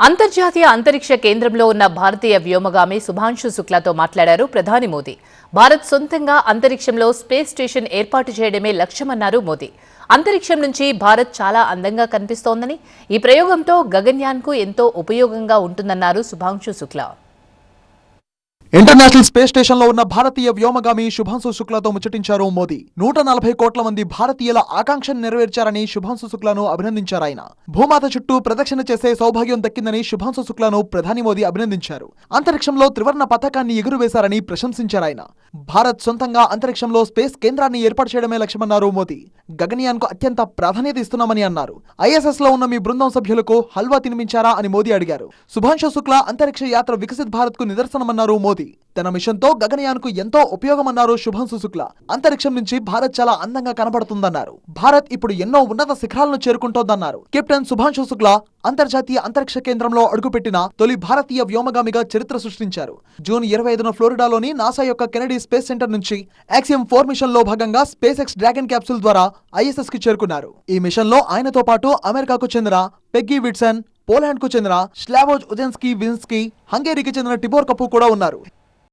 అంతర్జాతీయ అంతరిక్ష కేంద్రంలో ఉన్న భారతీయ వ్యోమగామి శుభాంశు శుక్లాతో మాట్లాడారు ప్రధాని మోదీ. భారత్ సొంతంగా అంతరిక్షంలో స్పేస్ స్టేషన్ ఏర్పాటు చేయడమే లక్ష్యమన్నారు మోదీ. అంతరిక్షం నుంచి భారత్ చాలా అందంగా కనిపిస్తోందని, ఈ ప్రయోగంతో గగన్యాన్కు ఎంతో ఉపయోగంగా ఉంటుందన్నారు Shubhanshu Shukla. International space station లో ఉన్న భారతీయ వ్యోమగామి శుభాంశు శుక్లాతో ముచ్చటించారు మోదీ. 140 కోట్ల మంది భారతీయుల ఆకాంక్షను నెరవేర్చారని శుభాంశు శుక్లాను అభినందించారు ఆయన. భూమాత చుట్టూ ప్రదక్షిణ చేసే సౌభాగ్యం దక్కిందని శుభాంశు శుక్లాను ప్రధాని మోదీ అభినందించారు. అంతరిక్షంలో త్రివర్ణ పతాకాన్ని ఎగురవేశారని ప్రశంసించారు ఆయన. భారత్ సొంతంగా అంతరిక్షంలో స్పేస్ కేంద్రాన్ని ఏర్పాటు చేయడమే లక్ష్యమన్నారు మోదీ. గగన్యాన్ కు అత్యంత ప్రాధాన్యత ఇస్తున్నామని అన్నారు. ఐఎస్ఎస్ లో ఉన్న మీ బృందం సభ్యులకు హల్వా తినిపించారా అని మోదీ అడిగారు. శుభాంశు శుక్లా అంతరిక్ష యాత్ర వికసిత్ భారత్ కు నిదర్శనమన్నారు మోదీ. తన మిషన్ తో గగనయాన్ కు ఎంతో ఉపయోగమన్నారు శుభాంశు శుక్లా. అంతరిక్షం నుంచి భారత్ చాలా అందంగా కనబడుతుందన్నారు. భారత్ ఇప్పుడు ఎన్నో ఉన్నత శిఖరాలను చేరుకుంటోందన్నారు. కెప్టెన్ శుభాంశు శుక్లా అంతర్జాతీయ అంతరిక్ష కేంద్రంలో అడుగుపెట్టిన తొలి భారతీయ వ్యోమగామిగా చరిత్ర సృష్టించారు. జూన్ 25న ఫ్లోరిడాలోని నాసా యొక్క కెనడీ స్పేస్ సెంటర్ నుంచి యాక్సియం 4 మిషన్ లో భాగంగా స్పేస్ ఎక్స్ డ్రాగన్ క్యాప్సూల్ ద్వారా ఐఎస్ఎస్ కి చేరుకున్నారు. ఈ మిషన్ లో ఆయనతో పాటు అమెరికాకు చెందిన పెగ్గీ విట్సన్, పోలాండ్ కు చెందిన స్లావోజ్ ఉజెన్స్కీ విన్స్కీ, హంగేరీకి చెందిన టిబోర్ కపు కూడా ఉన్నారు.